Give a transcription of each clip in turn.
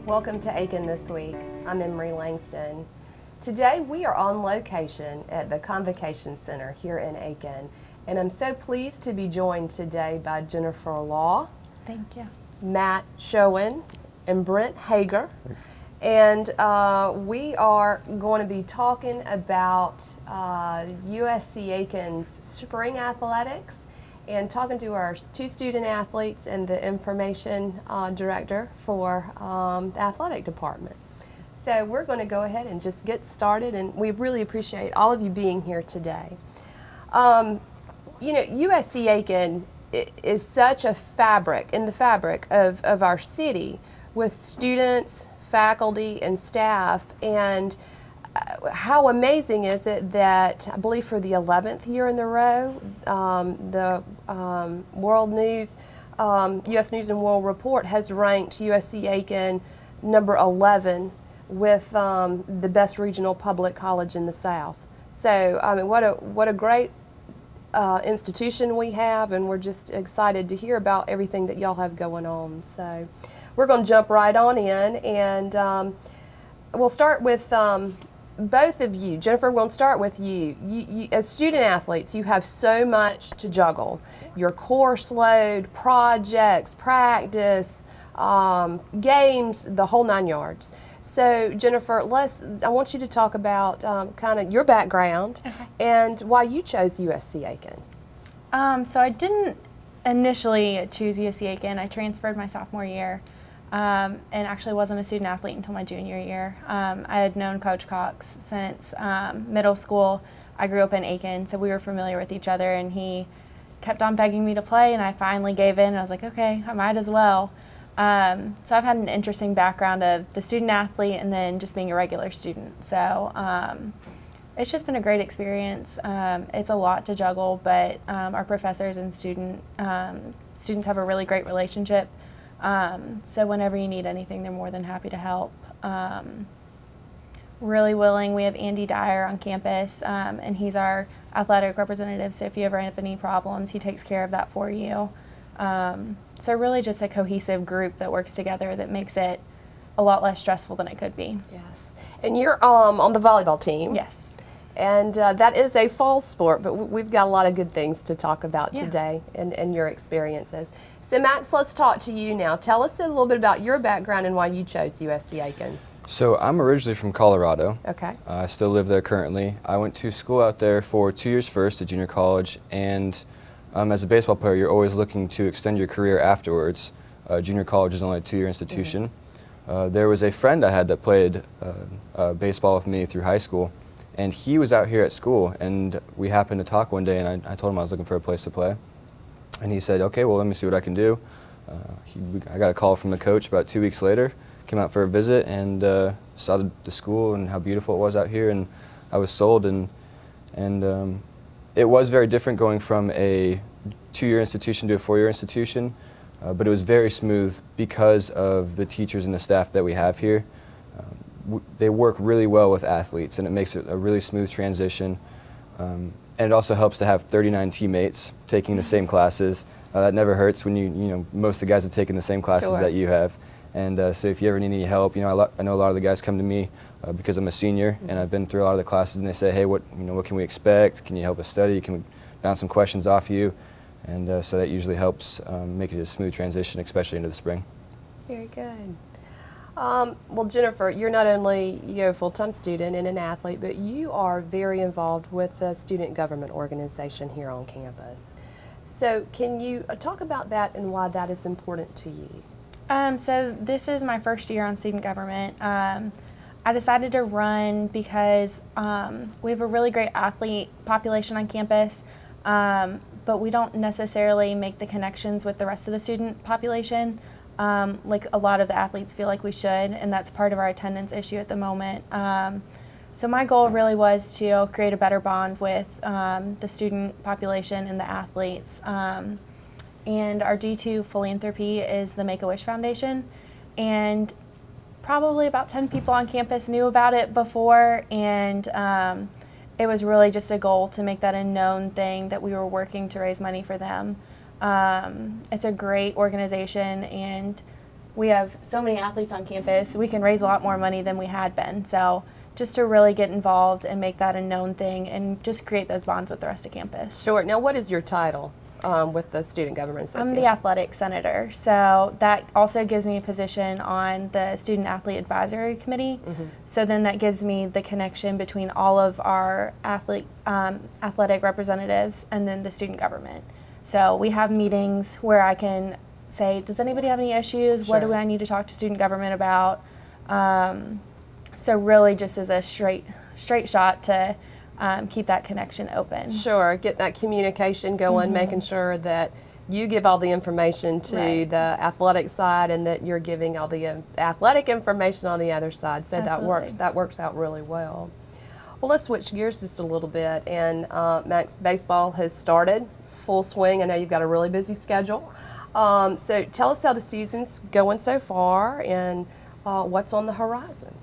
Welcome to Aiken this week. I'm Emery Langston. Today we are on location at the Convocation Center here in Aiken, and I'm so pleased to be joined today by Jennifer Law. Thank you. Matt Schoen and Brent Hager. Thanks. And we are going to be talking about USC Aiken's spring athletics and talking to our two student athletes and the information director for the athletic department. So we're going to go ahead and just get started, and we really appreciate all of you being here today. USC Aiken is such a fabric, in the fabric of our city, with students, faculty, and staff, and how amazing is it that I believe for the 11th year in a row, the World News, U.S. News and World Report has ranked USC Aiken number 11 with the best regional public college in the South. So, I mean, what a great institution we have, and we're just excited to hear about everything that y'all have going on. So, we're going to jump right on in, and we'll start with both of you. Jennifer, we'll start with you. You. As student athletes, you have so much to juggle. Your course load, projects, practice, games, the whole 9 yards. So, Jennifer, I want you to talk about kind of your background and why you chose USC Aiken. So I didn't initially choose USC Aiken. I transferred my sophomore year. And actually wasn't a student athlete until my junior year. I had known Coach Cox since middle school. I grew up in Aiken, so we were familiar with each other, and he kept on begging me to play, and I finally gave in, and I was like, okay, I might as well. So I've had an interesting background of the student athlete and then just being a regular student. So it's just been a great experience. It's a lot to juggle, but our professors and students have a really great relationship. So whenever you need anything, they're more than happy to help. Really willing. We have Andy Dyer on campus, and he's our athletic representative, so if you ever have any problems, he takes care of that for you. So really just a cohesive group that works together that makes it a lot less stressful than it could be. Yes. And you're on the volleyball team. Yes. And that is a fall sport, but we've got a lot of good things to talk about today and your experiences. So Max, let's talk to you now. Tell us a little bit about your background and why you chose USC Aiken. So I'm originally from Colorado. Okay. I still live there currently. I went to school out there for 2 years first at junior college, and as a baseball player, you're always looking to extend your career afterwards. Junior college is only a 2-year institution. There was a friend I had that played baseball with me through high school, and he was out here at school, and we happened to talk one day, and I told him I was looking for a place to play. And he said, okay, well, let me see what I can do. I got a call from the coach about 2 weeks later, came out for a visit, and saw the school and how beautiful it was out here, and I was sold. And it was very different going from a 2-year institution to a 4-year institution, but it was very smooth because of the teachers and the staff that we have here. They work really well with athletes, and it makes it a really smooth transition. And it also helps to have 39 teammates taking the same classes. That never hurts when you know, most of the guys have taken the same classes that you have. And so if you ever need any help, I know a lot of the guys come to me because I'm a senior, and I've been through a lot of the classes, and they say, hey, what can we expect? Can you help us study? Can we bounce some questions off you? And so that usually helps make it a smooth transition, especially into the spring. Very good. Well, Jennifer, you're not only a full-time student and an athlete, but you are very involved with the student government organization here on campus. So can you talk about that and why that is important to you? So this is my first year on student government. I decided to run because we have a really great athlete population on campus, but we don't necessarily make the connections with the rest of the student population. Like a lot of the athletes feel like we should, and that's part of our attendance issue at the moment. So my goal really was to create a better bond with the student population and the athletes. And our D2 philanthropy is the Make-A-Wish Foundation, and probably about 10 people on campus knew about it before, and it was really just a goal to make that a known thing that we were working to raise money for them. It's a great organization, and we have so many athletes on campus, we can raise a lot more money than we had been. So just to really get involved and make that a known thing and just create those bonds with the rest of campus. Sure. Now, what is your title with the Student Government Association? I'm the athletic senator, so that also gives me a position on the Student Athlete Advisory Committee. So then that gives me the connection between all of our athletic representatives and then the student government. So we have meetings where I can say, does anybody have any issues? What do I need to talk to student government about? So really just as a straight shot to keep that connection open. Sure, get that communication going, making sure that you give all the information to the athletic side and that you're giving all the athletic information on the other side. So that works out really well. Well, let's switch gears just a little bit. And Max, baseball has started full swing. I know you've got a really busy schedule. So tell us how the season's going so far and what's on the horizon.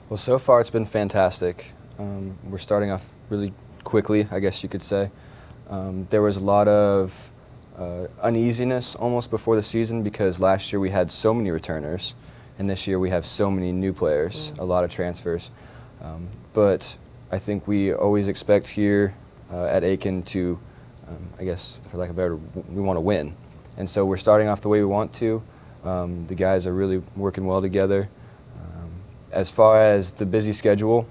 Well, so far it's been fantastic. We're starting off really quickly, I guess you could say. There was a lot of uneasiness almost before the season because last year we had so many returners, and this year we have so many new players, a lot of transfers. But I think we always expect here at Aiken to, I guess, for lack of a better, we want to win. And so we're starting off the way we want to. The guys are really working well together. As far as the busy schedule,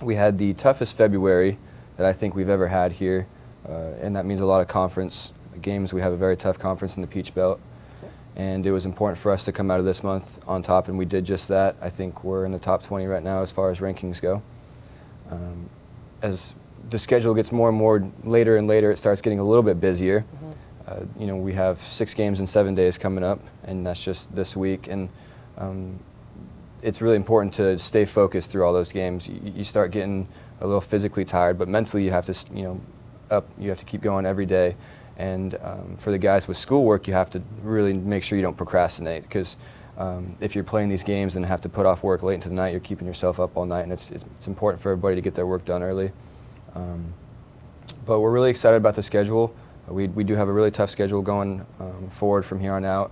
we had the toughest February that I think we've ever had here, and that means a lot of conference games. We have a very tough conference in the Peach Belt, and it was important for us to come out of this month on top, and we did just that. I think we're in the top 20 right now as far as rankings go. As the schedule gets more and more later and later, it starts getting a little bit busier. We have 6 games in 7 days coming up, and that's just this week. And it's really important to stay focused through all those games. You start getting a little physically tired, but mentally you have to, you have to keep going every day. And for the guys with schoolwork, you have to really make sure you don't procrastinate, because if you're playing these games and have to put off work late into the night, you're keeping yourself up all night, and it's important for everybody to get their work done early. But we're really excited about the schedule. We do have a really tough schedule going forward from here on out.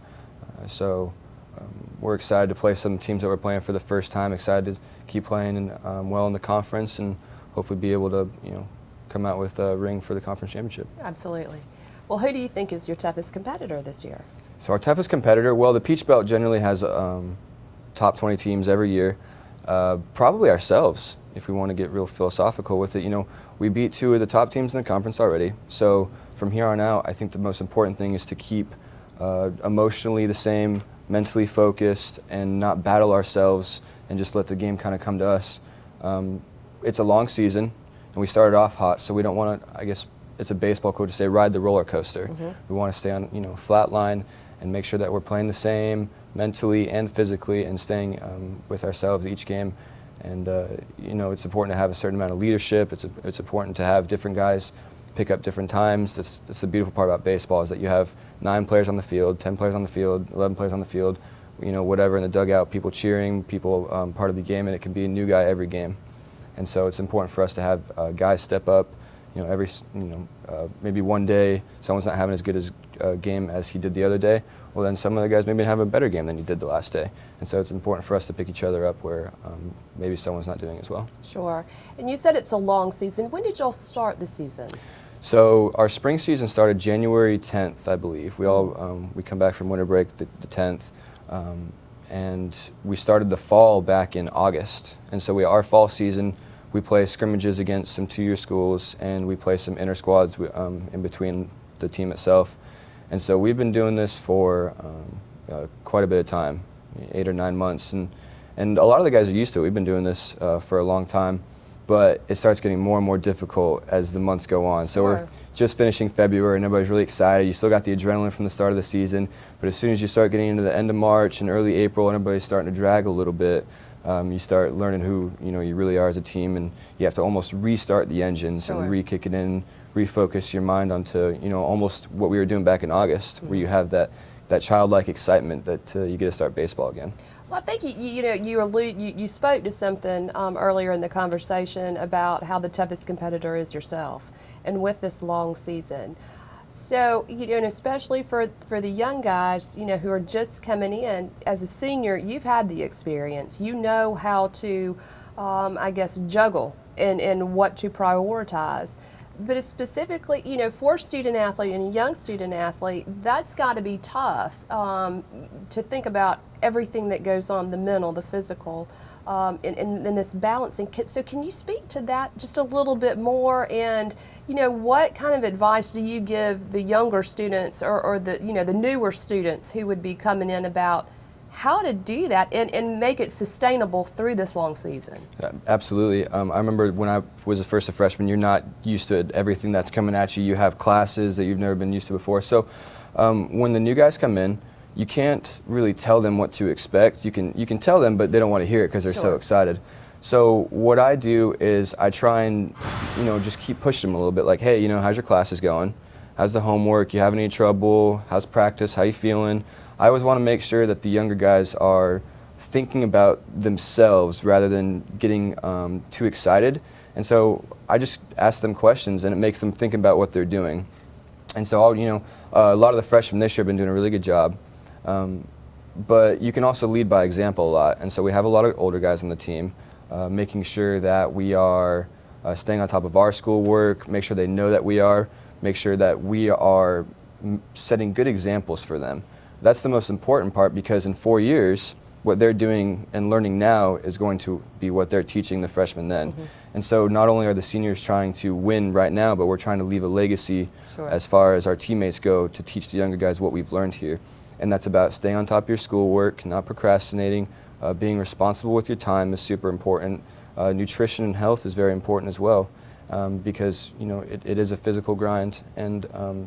We're excited to play some teams that we're playing for the first time, excited to keep playing well in the conference and hopefully be able to come out with a ring for the conference championship. Absolutely. Well, who do you think is your toughest competitor this year? So our toughest competitor, well, the Peach Belt generally has top 20 teams every year. Probably ourselves, if we want to get real philosophical with it. We beat 2 of the top teams in the conference already. So from here on out, I think the most important thing is to keep emotionally the same, mentally focused, and not battle ourselves and just let the game kind of come to us. It's a long season, and we started off hot, so we don't want to, I guess it's a baseball quote to say, ride the roller coaster. We want to stay on flat line and make sure that we're playing the same mentally and physically and staying with ourselves each game. And it's important to have a certain amount of leadership. It's important to have different guys pick up different times. That's the beautiful part about baseball, is that you have 9 players on the field, 10 players on the field, 11 players on the field, whatever in the dugout, people cheering, people part of the game, and it can be a new guy every game. And so it's important for us to have guys step up. Maybe one day someone's not having as good a game as he did the other day. Well, then some of the guys maybe have a better game than you did the last day. And so it's important for us to pick each other up where maybe someone's not doing as well. Sure. And you said it's a long season. When did y'all start the season? So our spring season started January 10th, I believe. We come back from winter break the 10th, and we started the fall back in August. And so our fall season, we play scrimmages against some 2-year schools, and we play some inter squads in between the team itself. And so we've been doing this for quite a bit of time, 8 or 9 months, and a lot of the guys are used to it. We've been doing this for a long time. But it starts getting more and more difficult as the months go on. So we're just finishing February, and everybody's really excited. You still got the adrenaline from the start of the season, but as soon as you start getting into the end of March and early April, and everybody's starting to drag a little bit, you start learning who you really are as a team, and you have to almost restart the engines and re-kick it in, refocus your mind onto almost what we were doing back in August, where you have that childlike excitement that you get to start baseball again. Well, I think you spoke to something earlier in the conversation about how the toughest competitor is yourself, and with this long season, So, and especially for the young guys, who are just coming in, as a senior, you've had the experience. You know how to, I guess, juggle and what to prioritize. But it's specifically, for a student athlete and a young student athlete, that's got to be tough to think about everything that goes on, the mental, the physical, and this balancing. So can you speak to that just a little bit more? And, what kind of advice do you give the younger students or the newer students who would be coming in about how to do that and make it sustainable through this long season? Absolutely. I remember when I was a freshman, you're not used to everything that's coming at you. You have classes that you've never been used to before. So when the new guys come in, you can't really tell them what to expect. You can tell them, but they don't want to hear it because they're so excited. So what I do is I try and just keep pushing them a little bit, like, hey, how's your classes going? How's the homework? You having any trouble? How's practice? How you feeling? I always want to make sure that the younger guys are thinking about themselves rather than getting too excited. And so I just ask them questions, and it makes them think about what they're doing. And so a lot of the freshmen this year have been doing a really good job. But you can also lead by example a lot. And so we have a lot of older guys on the team, making sure that we are staying on top of our schoolwork, make sure they know that we are, make sure that we are setting good examples for them. That's the most important part, because in 4 years, what they're doing and learning now is going to be what they're teaching the freshmen then. Mm-hmm. And so not only are the seniors trying to win right now, but we're trying to leave a legacy as far as our teammates go to teach the younger guys what we've learned here. And that's about staying on top of your schoolwork, not procrastinating, being responsible with your time is super important. Nutrition and health is very important as well. Because it is a physical grind, and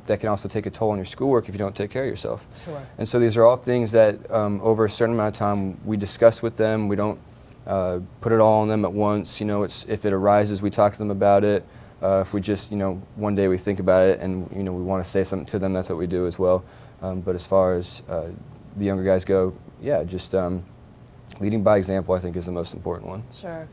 that can also take a toll on your schoolwork if you don't take care of yourself. Sure. And so these are all things that over a certain amount of time we discuss with them. We don't put it all on them at once. If it arises, we talk to them about it. If we just one day we think about it and we want to say something to them, that's what we do as well. But as far as the younger guys go, just leading by example, I think, is the most important one. Sure.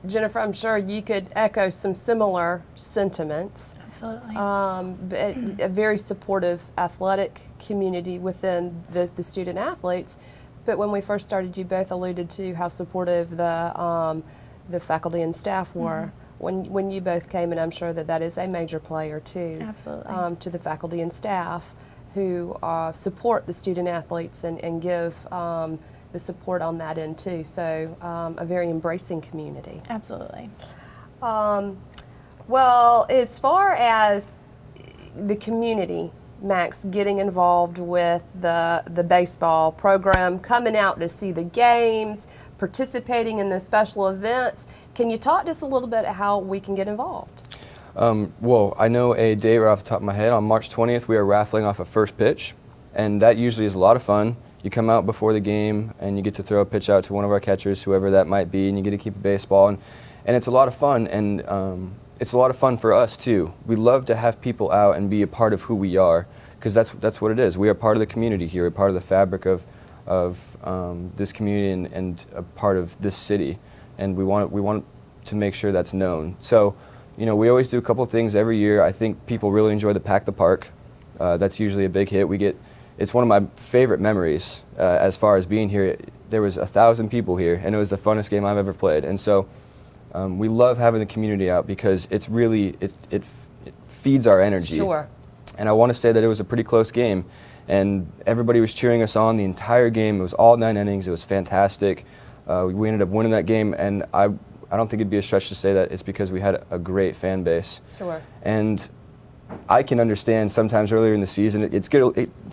Jennifer, I'm sure you could echo some similar sentiments. Absolutely. A very supportive athletic community within the student athletes. But when we first started, you both alluded to how supportive the faculty and staff were. Mm-hmm. When you both came, and I'm sure that is a major player too. Absolutely. To the faculty and staff who support the student athletes and give the support on that end too. So a very embracing community. Absolutely. Well, as far as the community, Max, getting involved with the baseball program, coming out to see the games, participating in the special events, can you talk to us a little bit how we can get involved? Well, I know a date right off the top of my head. On March 20th, we are raffling off a first pitch, and that usually is a lot of fun. You come out before the game, and you get to throw a pitch out to one of our catchers, whoever that might be, and you get to keep a baseball, and it's a lot of fun, and it's a lot of fun for us too. We love to have people out and be a part of who we are, because that's what it is. We are part of the community here. We're part of the fabric of this community and a part of this city, and we want to make sure that's known. So, we always do a couple of things every year. I think people really enjoy the Pack the Park. That's usually a big hit. It's one of my favorite memories as far as being here. There was 1,000 people here, and it was the funnest game I've ever played. And so we love having the community out because it's really, it feeds our energy. Sure. And I want to say that it was a pretty close game, and everybody was cheering us on the entire game. It was all 9 innings. It was fantastic. We ended up winning that game, and I don't think it'd be a stretch to say that it's because we had a great fan base. Sure. And I can understand sometimes earlier in the season it's a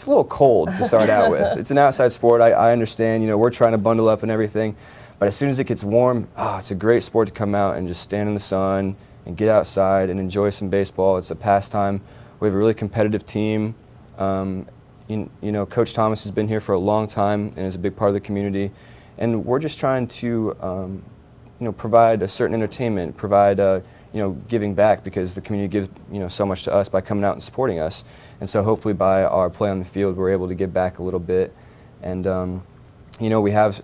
little cold to start out with. It's an outside sport. I understand. We're trying to bundle up and everything, but as soon as it gets warm, it's a great sport to come out and just stand in the sun and get outside and enjoy some baseball. It's a pastime. We have a really competitive team. Coach Thomas has been here for a long time and is a big part of the community, and we're just trying to provide a certain entertainment, provide giving back, because the community gives so much to us by coming out and supporting us. And so hopefully by our play on the field, we're able to give back a little bit. And we have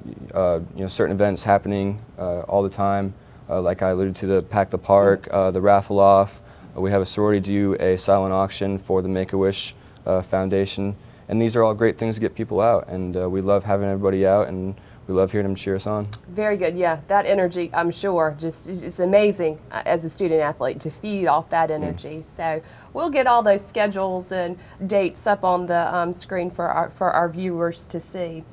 certain events happening all the time, like I alluded to, the Pack the Park, the raffle off. We have a sorority do a silent auction for the Make-A-Wish Foundation. And these are all great things to get people out. And we love having everybody out, and we love hearing them cheer us on. Very good. Yeah, that energy, I'm sure, it's amazing as a student athlete to feed off that energy. So we'll get all those schedules and dates up on the screen for our viewers to see.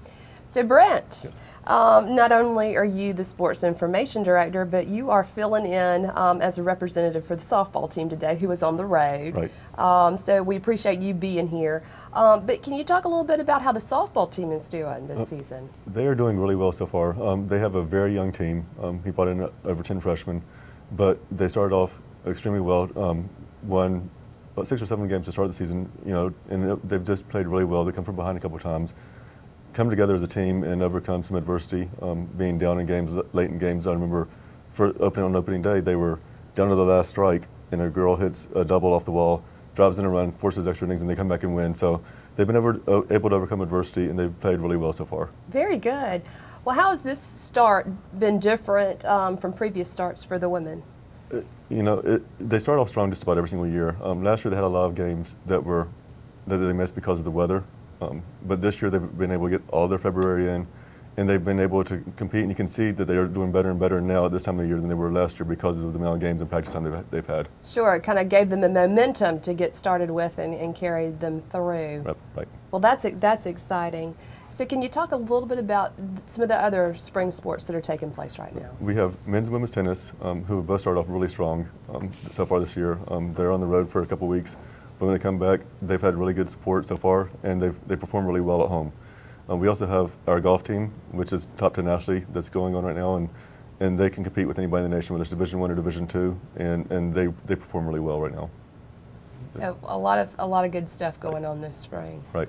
So Brent, Yes. Not only are you the sports information director, but you are filling in as a representative for the softball team today, who is on the road. Right. So we appreciate you being here. But can you talk a little bit about how the softball team is doing this season? They are doing really well so far. They have a very young team. He brought in over 10 freshmen, but they started off extremely well. Won about 6 or 7 games to start the season, and they've just played really well. They come from behind a couple of times, come together as a team and overcome some adversity, being down in games, late in games. I remember on opening day, they were down to the last strike, and a girl hits a double off the wall, drives in a run, forces extra innings, and they come back and win. So they've been able to overcome adversity, and they've played really well so far. Very good. Well, how has this start been different from previous starts for the women? They start off strong just about every single year. Last year they had a lot of games that they missed because of the weather. But this year they've been able to get all their February in, and they've been able to compete. And you can see that they are doing better and better now at this time of the year than they were last year because of the amount of games and practice time they've had. Sure, it kind of gave them a momentum to get started with and carried them through. Right. Well, that's exciting. So can you talk a little bit about some of the other spring sports that are taking place right now? We have men's and women's tennis, who both started off really strong so far this year. They're on the road for a couple weeks, but when they come back, they've had really good support so far, and they perform really well at home. We also have our golf team, which is top 10 nationally, that's going on right now, and they can compete with anybody in the nation, whether it's Division I or Division II, and they perform really well right now. So a lot of good stuff going on this spring. Right.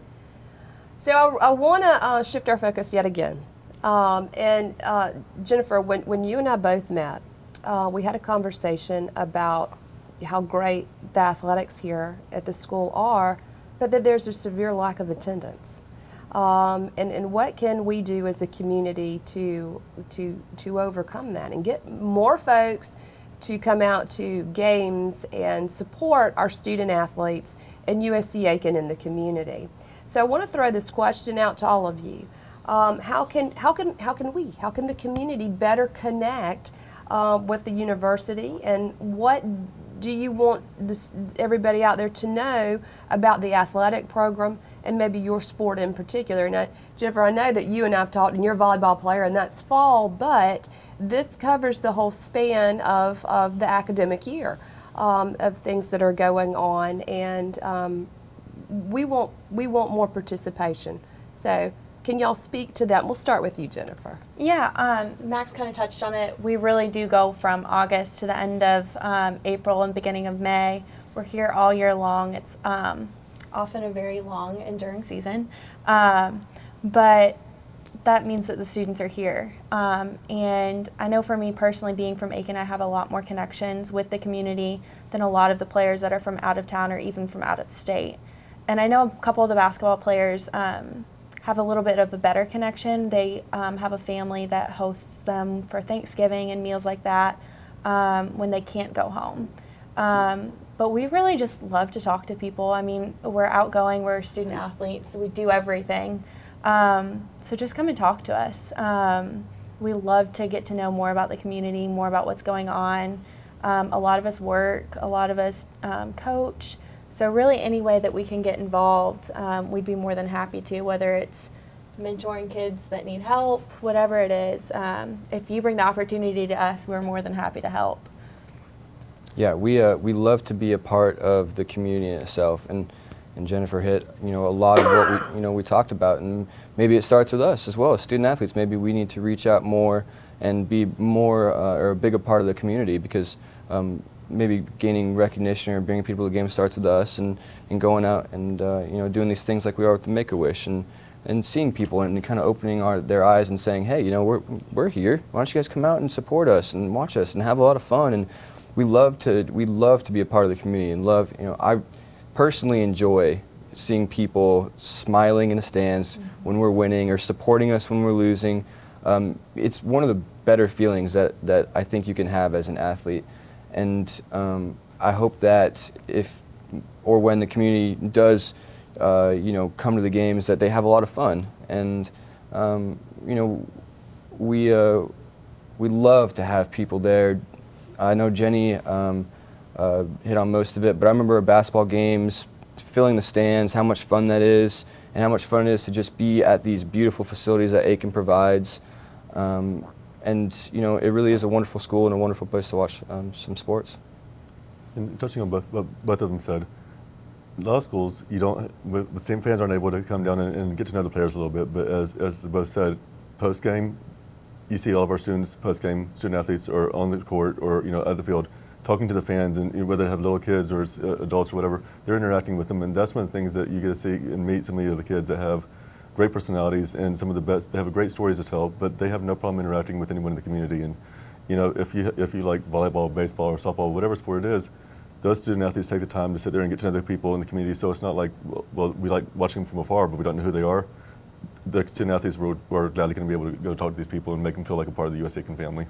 So I want to shift our focus yet again. Jennifer, when you and I both met, we had a conversation about how great the athletics here at the school are, but that there's a severe lack of attendance. And what can we do as a community to overcome that and get more folks to come out to games and support our student athletes and USCA Aiken in the community? So I want to throw this question out to all of you. How can the community better connect with the university, and what do you want everybody out there to know about the athletic program and maybe your sport in particular? Now, Jennifer, I know that you and I have talked, and you're a volleyball player, and that's fall, but this covers the whole span of the academic year of things that are going on, and we want more participation. So can y'all speak to that? We'll start with you, Jennifer. Yeah, Max kind of touched on it. We really do go from August to the end of April and beginning of May. We're here all year long. It's often a very long, enduring season, but that means that the students are here. And I know for me personally, being from Aiken, I have a lot more connections with the community than a lot of the players that are from out of town or even from out of state. And I know a couple of the basketball players have a little bit of a better connection. They have a family that hosts them for Thanksgiving and meals like that when they can't go home. But we really just love to talk to people. I mean, we're outgoing, we're student athletes, we do everything. So just come and talk to us. We love to get to know more about the community, more about what's going on. A lot of us work, a lot of us coach. So really any way that we can get involved, we'd be more than happy to, whether it's mentoring kids that need help, whatever it is. If you bring the opportunity to us, we're more than happy to help. Yeah, we love to be a part of the community itself, and Jennifer hit a lot of what we talked about, and maybe it starts with us as well as student athletes. Maybe we need to reach out more and be more or a bigger part of the community, because maybe gaining recognition or bringing people to the game starts with us, and going out and doing these things like we are with the Make-A-Wish, and seeing people and kind of opening their eyes and saying, hey, we're here. Why don't you guys come out and support us and watch us and have a lot of fun? And we love to be a part of the community, and I personally enjoy seeing people smiling in the stands when we're winning or supporting us when we're losing. It's one of the better feelings that I think you can have as an athlete. And I hope that if or when the community does, come to the games, that they have a lot of fun. And we love to have people there. I know Jenny hit on most of it, but I remember basketball games, filling the stands, how much fun that is, and how much fun it is to just be at these beautiful facilities that Aiken provides. And it really is a wonderful school and a wonderful place to watch some sports. And touching on both of them said, a lot of schools, the same fans aren't able to come down and get to know the players a little bit, but as they both said, post-game, you see all of our students, post-game student athletes are on the court or at the field talking to the fans, and whether they have little kids or it's adults or whatever, they're interacting with them, and that's one of the things that you get to see and meet some of the other kids that have great personalities and some of the best. They have great stories to tell, but they have no problem interacting with anyone in the community. And if you like volleyball, baseball, or softball, whatever sport it is, those student athletes take the time to sit there and get to know the people in the community. So it's not like, well, we like watching them from afar, but we don't know who they are. The student athletes were gladly going to be able to go talk to these people and make them feel like a part of the USCA Aiken family.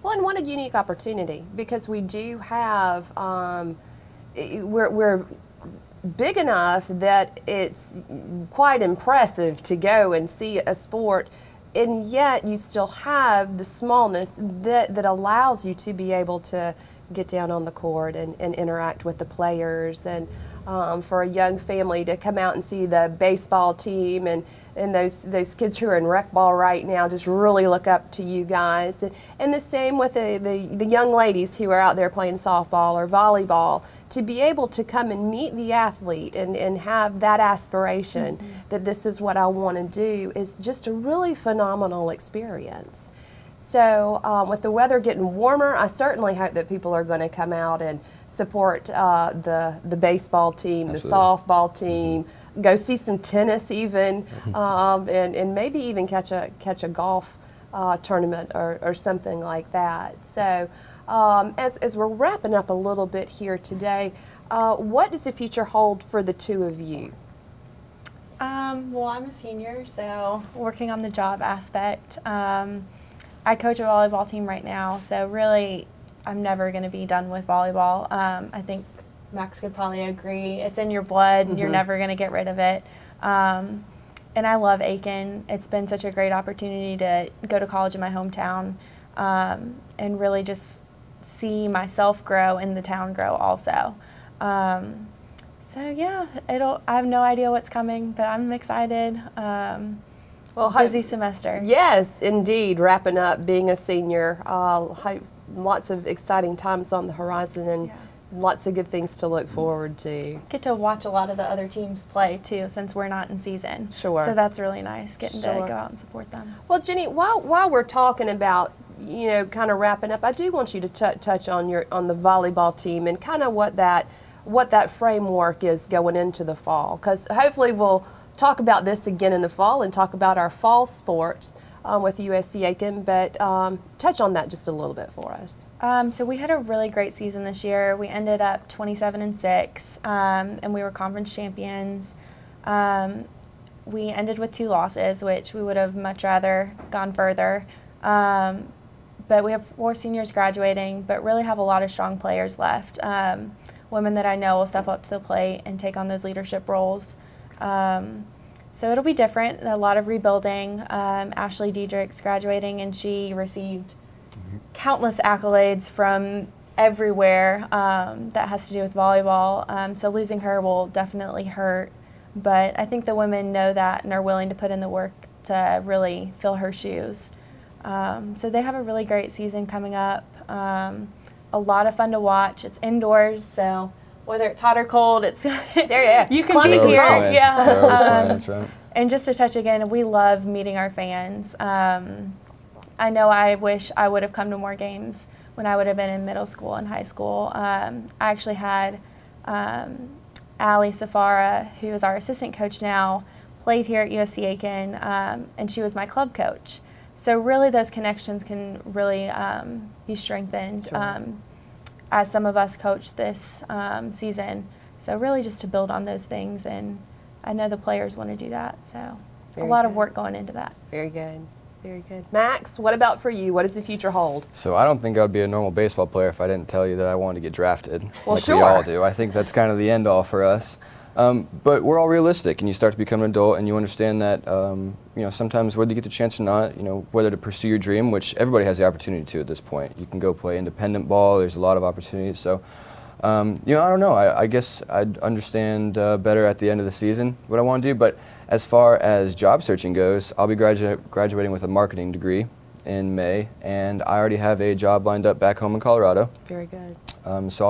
Well, and what a unique opportunity, because we do have, we're big enough that it's quite impressive to go and see a sport, and yet you still have the smallness that allows you to be able to get down on the court and interact with the players, and for a young family to come out and see the baseball team and those kids who are in rec ball right now just really look up to you guys, and the same with the young ladies who are out there playing softball or volleyball, to be able to come and meet the athlete and have that aspiration that this is what I want to do is just a really phenomenal experience. So with the weather getting warmer, I certainly hope that people are going to come out and support the baseball team, Absolutely. the softball team, go see some tennis even, and maybe even catch a golf tournament or something like that. So as we're wrapping up a little bit here today, what does the future hold for the two of you? Well, I'm a senior, so working on the job aspect. I coach a volleyball team right now, so really I'm never going to be done with volleyball. I think Max could probably agree. It's in your blood, and you're never going to get rid of it. And I love Aiken. It's been such a great opportunity to go to college in my hometown and really just see myself grow and the town grow also. So yeah, I have no idea what's coming, but I'm excited. Well, busy semester. Yes, indeed. Wrapping up, being a senior, lots of exciting times on the horizon, and lots of good things to look forward to. Get to watch a lot of the other teams play too, since we're not in season. Sure. So that's really nice, getting to go out and support them. Well, Jenny, while we're talking about kind of wrapping up, I do want you to touch on the volleyball team and kind of what that framework is going into the fall, because hopefully we'll talk about this again in the fall and talk about our fall sports with USCA Aiken, but touch on that just a little bit for us. So we had a really great season this year. We ended up 27-6, and we were conference champions. We ended with 2 losses, which we would have much rather gone further. But we have 4 seniors graduating, but really have a lot of strong players left. Women that I know will step up to the plate and take on those leadership roles. So it'll be different, a lot of rebuilding. Ashley Diedrich's graduating, and she received countless accolades from everywhere that has to do with volleyball. So losing her will definitely hurt, but I think the women know that and are willing to put in the work to really fill her shoes. So they have a really great season coming up. A lot of fun to watch. It's indoors, so whether it's hot or cold, it's There, yeah. you It's can be climate here. control. Yeah. They're always playing, that's right. And just to touch again, we love meeting our fans. I know I wish I would have come to more games when I would have been in middle school and high school. I actually had Allie Safara, who is our assistant coach now, played here at USCA Aiken, and she was my club coach. So really those connections can really be strengthened as some of us coach this season. So really just to build on those things, and I know the players want to do that. So Very a lot of good. work going into that. Very good. Very good. Max, what about for you? What does the future hold? So I don't think I would be a normal baseball player if I didn't tell you that I wanted to get drafted, Well, like sure. we all do. I think that's kind of the end all for us. But we're all realistic, and you start to become an adult, and you understand that sometimes whether you get the chance or not, whether to pursue your dream, which everybody has the opportunity to at this point. You can go play independent ball. There's a lot of opportunities. So, I don't know. I guess I'd understand better at the end of the season what I want to do. But as far as job searching goes, I'll be graduating with a marketing degree in May, and I already have a job lined up back home in Colorado. Very good. So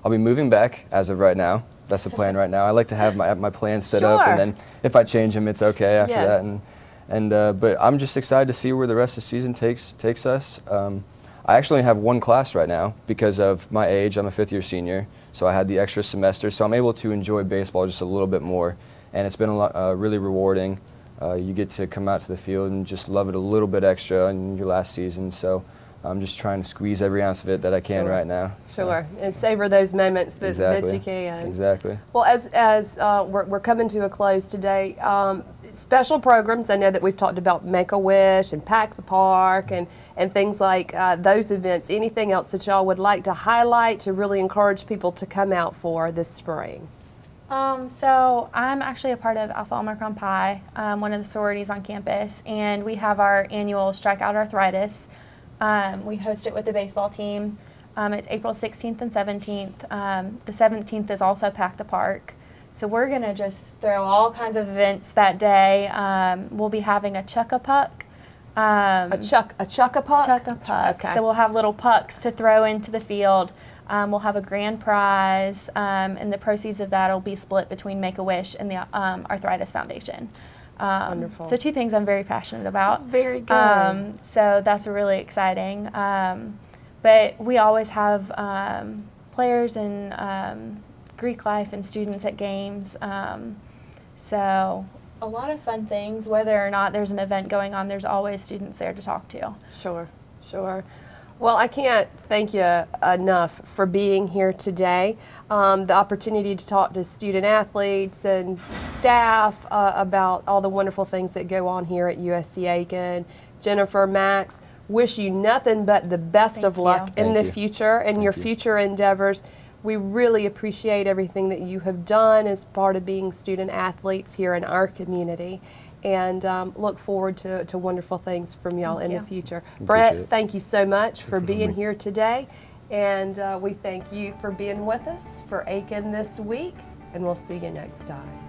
I'll be moving back as of right now. That's the plan right now. I like to have my plans set up, Sure. and then if I change them, it's okay after Yes. that. But I'm just excited to see where the rest of the season takes us. I actually have one class right now because of my age. I'm a fifth-year senior, so I had the extra semester, so I'm able to enjoy baseball just a little bit more, and it's been a lot, really rewarding. You get to come out to the field and just love it a little bit extra in your last season. So I'm just trying to squeeze every ounce of it that I can right now. Sure, and savor those moments that Exactly. you can. Exactly. Well, as we're coming to a close today, special programs. I know that we've talked about Make-A-Wish and Pack the Park and things like those events. Anything else that y'all would like to highlight to really encourage people to come out for this spring? So I'm actually a part of Alpha Omicron Pi, one of the sororities on campus, and we have our annual Strike Out Arthritis. We host it with the baseball team. It's April 16th and 17th. The 17th is also Pack the Park. So we're going to just throw all kinds of events that day. We'll be having a chuck-a-puck. A chuck-a-puck? Chuck-a-puck. Okay. So we'll have little pucks to throw into the field. We'll have a grand prize, and the proceeds of that will be split between Make-A-Wish and the Arthritis Foundation. Wonderful. So two things I'm very passionate about. Very good. So that's really exciting. But we always have players in Greek life and students at games. So a lot of fun things. Whether or not there's an event going on, there's always students there to talk to. Sure, sure. Well, I can't thank you enough for being here today. The opportunity to talk to student athletes and staff about all the wonderful things that go on here at USC Aiken. Jennifer, Max, wish you nothing but the best of luck in the future and your future endeavors. We really appreciate everything that you have done as part of being student athletes here in our community, and look forward to wonderful things from y'all in the future. Brett, thank you so much for being here today, and we thank you for being with us for Aiken this week, and we'll see you next time.